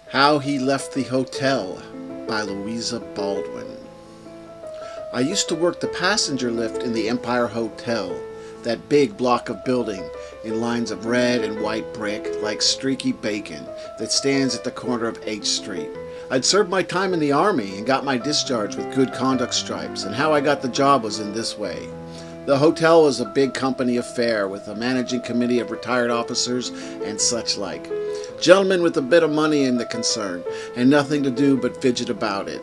How He Left the Hotel by Louisa Baldwin. I used to work the passenger lift in the Empire Hotel, that big block of building in lines of red and white brick like streaky bacon that stands at the corner of H Street. I'd served my time in the Army and got my discharge with good conduct stripes, and how I got the job was in this way. The hotel was a big company affair with a managing committee of retired officers and such like. Gentlemen with a bit of money in the concern, and nothing to do but fidget about it.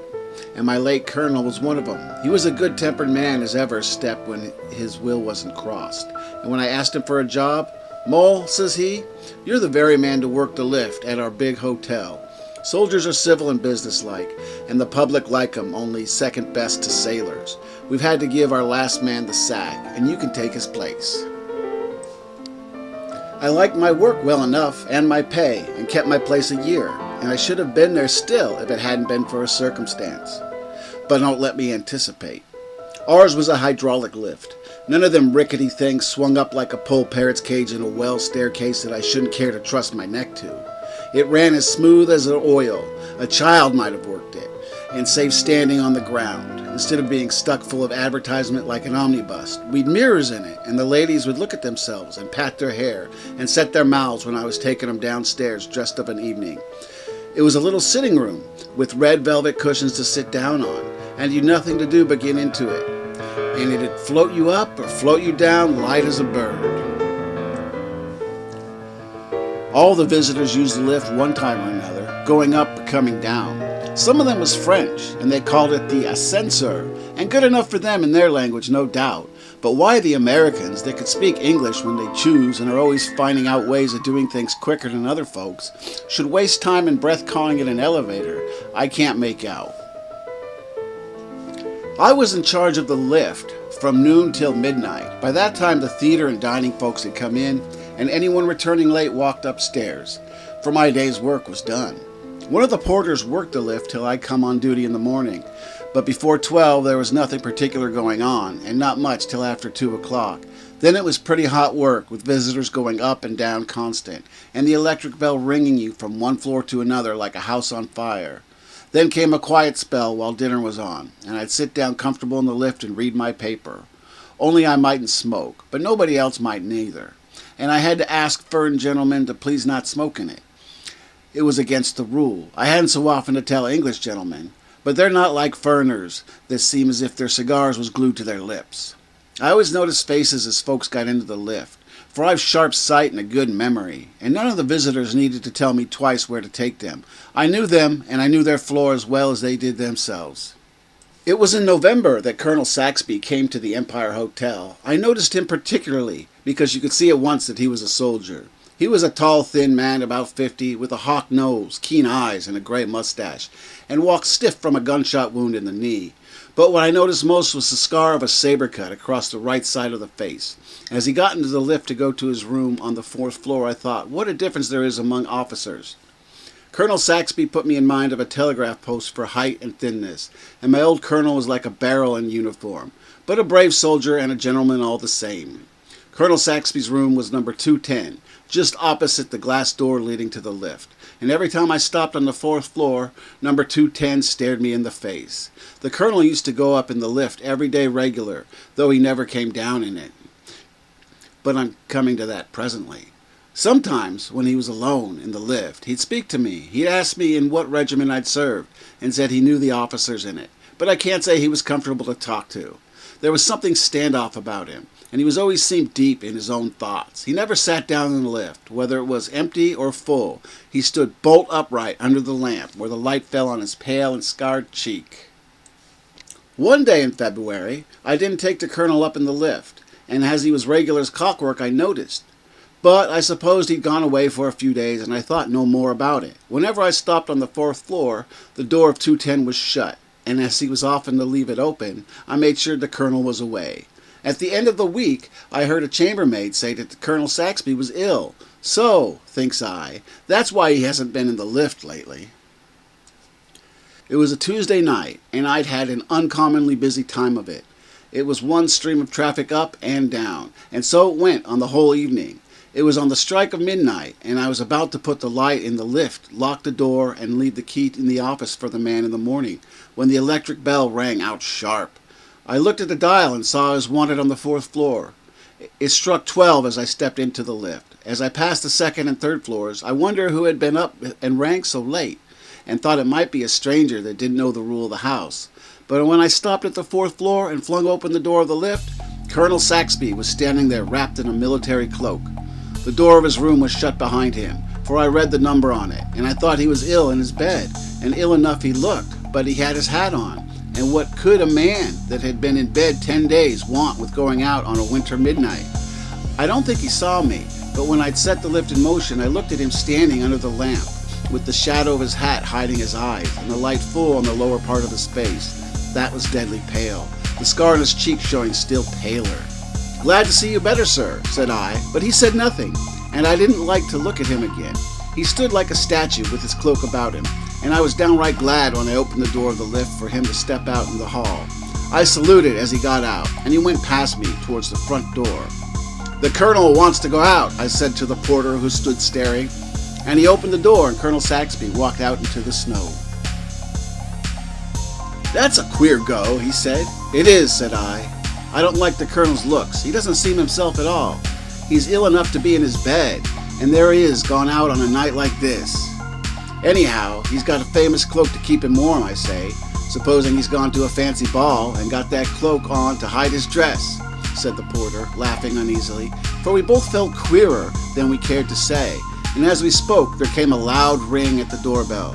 And my late colonel was one of them. He was a good-tempered man as ever stepped when his will wasn't crossed. And when I asked him for a job, "Mole," says he, "you're the very man to work the lift at our big hotel. Soldiers are civil and businesslike, and the public like 'em only second best to sailors. We've had to give our last man the sack, and you can take his place." I liked my work well enough, and my pay, and kept my place a year, and I should have been there still if it hadn't been for a circumstance. But don't let me anticipate. Ours was a hydraulic lift. None of them rickety things swung up like a pole parrot's cage in a well staircase that I shouldn't care to trust my neck to. It ran as smooth as an oil. A child might have worked it, and saved standing on the ground. Instead of being stuck full of advertisement like an omnibus, we'd mirrors in it, and the ladies would look at themselves and pat their hair and set their mouths when I was taking them downstairs dressed of an evening. It was a little sitting room with red velvet cushions to sit down on, and you'd nothing to do but get into it. And it'd float you up or float you down light as a bird. All the visitors used the lift one time or another, going up or coming down. Some of them was French, and they called it the ascenseur, and good enough for them in their language, no doubt. But why the Americans, that could speak English when they choose and are always finding out ways of doing things quicker than other folks, should waste time and breath calling it an elevator, I can't make out. I was in charge of the lift from noon till midnight. By that time the theater and dining folks had come in, and anyone returning late walked upstairs, for my day's work was done. One of the porters worked the lift till I'd come on duty in the morning, but before 12 there was nothing particular going on, and not much till after 2 o'clock. Then it was pretty hot work, with visitors going up and down constant, and the electric bell ringing you from one floor to another like a house on fire. Then came a quiet spell while dinner was on, and I'd sit down comfortable in the lift and read my paper. Only I mightn't smoke, but nobody else might neither, and I had to ask furrin gentlemen to please not smoke in it. It was against the rule. I hadn't so often to tell English gentlemen, but they're not like furriners that seem as if their cigars was glued to their lips. I always noticed faces as folks got into the lift, for I've sharp sight and a good memory, and none of the visitors needed to tell me twice where to take them. I knew them, and I knew their floor as well as they did themselves. It was in November that Colonel Saxby came to the Empire Hotel. I noticed him particularly, because you could see at once that he was a soldier. He was a tall, thin man, about 50, with a hawk nose, keen eyes, and a gray mustache, and walked stiff from a gunshot wound in the knee. But what I noticed most was the scar of a saber cut across the right side of the face. As he got into the lift to go to his room on the 4th floor, I thought, what a difference there is among officers. Colonel Saxby put me in mind of a telegraph post for height and thinness, and my old colonel was like a barrel in uniform, but a brave soldier and a gentleman all the same. Colonel Saxby's room was number 210, just opposite the glass door leading to the lift, and every time I stopped on the 4th floor, number 210 stared me in the face. The colonel used to go up in the lift every day regular, though he never came down in it. But I'm coming to that presently. Sometimes, when he was alone in the lift, he'd speak to me. He'd ask me in what regiment I'd served, and said he knew the officers in it, but I can't say he was comfortable to talk to. There was something standoff about him, and he was always seemed deep in his own thoughts. He never sat down in the lift, whether it was empty or full. He stood bolt upright under the lamp, where the light fell on his pale and scarred cheek. One day in February, I didn't take the colonel up in the lift, and as he was regular as clockwork, I noticed. But I supposed he'd gone away for a few days, and I thought no more about it. Whenever I stopped on the 4th floor, the door of 210 was shut, and as he was often to leave it open, I made sure the colonel was away. At the end of the week, I heard a chambermaid say that Colonel Saxby was ill. So, thinks I, that's why he hasn't been in the lift lately. It was a Tuesday night, and I'd had an uncommonly busy time of it. It was one stream of traffic up and down, and so it went on the whole evening. It was on the strike of midnight, and I was about to put the light in the lift, lock the door, and leave the key in the office for the man in the morning, when the electric bell rang out sharp. I looked at the dial and saw I was wanted on the 4th floor. It struck 12 as I stepped into the lift. As I passed the 2nd and 3rd floors, I wondered who had been up and rang so late, and thought it might be a stranger that didn't know the rule of the house. But when I stopped at the 4th floor and flung open the door of the lift, Colonel Saxby was standing there wrapped in a military cloak. The door of his room was shut behind him, for I read the number on it, and I thought he was ill in his bed, and ill enough he looked, but he had his hat on, and what could a man that had been in bed 10 days want with going out on a winter midnight? I don't think he saw me, but when I'd set the lift in motion, I looked at him standing under the lamp, with the shadow of his hat hiding his eyes, and the light full on the lower part of his face. That was deadly pale, the scar on his cheek showing still paler. "Glad to see you better, sir," said I, but he said nothing, and I didn't like to look at him again. He stood like a statue with his cloak about him, and I was downright glad when I opened the door of the lift for him to step out in the hall. I saluted as he got out, and he went past me towards the front door. "The colonel wants to go out," I said to the porter who stood staring, and he opened the door and Colonel Saxby walked out into the snow. "That's a queer go," he said. "It is," said I. "I don't like the colonel's looks. He doesn't seem himself at all. He's ill enough to be in his bed, and there he is gone out on a night like this. Anyhow, he's got a famous cloak to keep him warm, I say, supposing he's gone to a fancy ball and got that cloak on to hide his dress," said the porter, laughing uneasily, for we both felt queerer than we cared to say, and as we spoke there came a loud ring at the doorbell.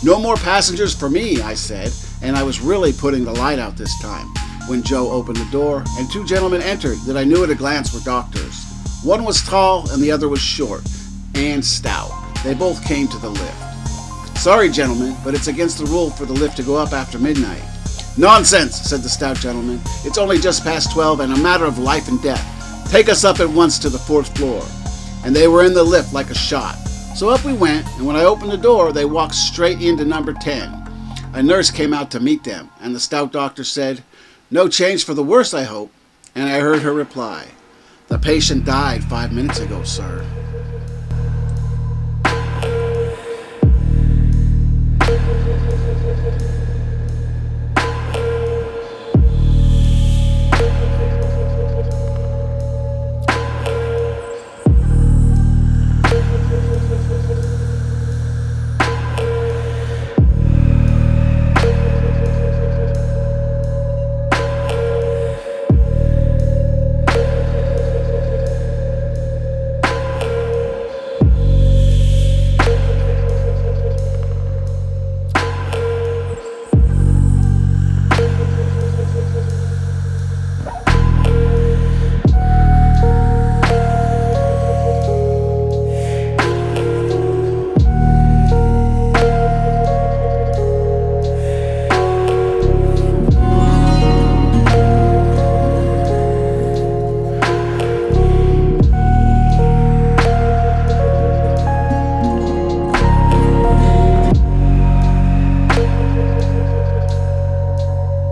"No more passengers for me," I said, and I was really putting the light out this time, when Joe opened the door, and 2 gentlemen entered that I knew at a glance were doctors. One was tall, and the other was short and stout. They both came to the lift. "Sorry, gentlemen, but it's against the rule for the lift to go up after midnight." "Nonsense," said the stout gentleman. "It's only just past 12 and a matter of life and death. Take us up at once to the 4th floor." And they were in the lift like a shot. So up we went, and when I opened the door, they walked straight into number 10. A nurse came out to meet them, and the stout doctor said, "No change for the worse, I hope?" And I heard her reply, "The patient died 5 minutes ago, sir."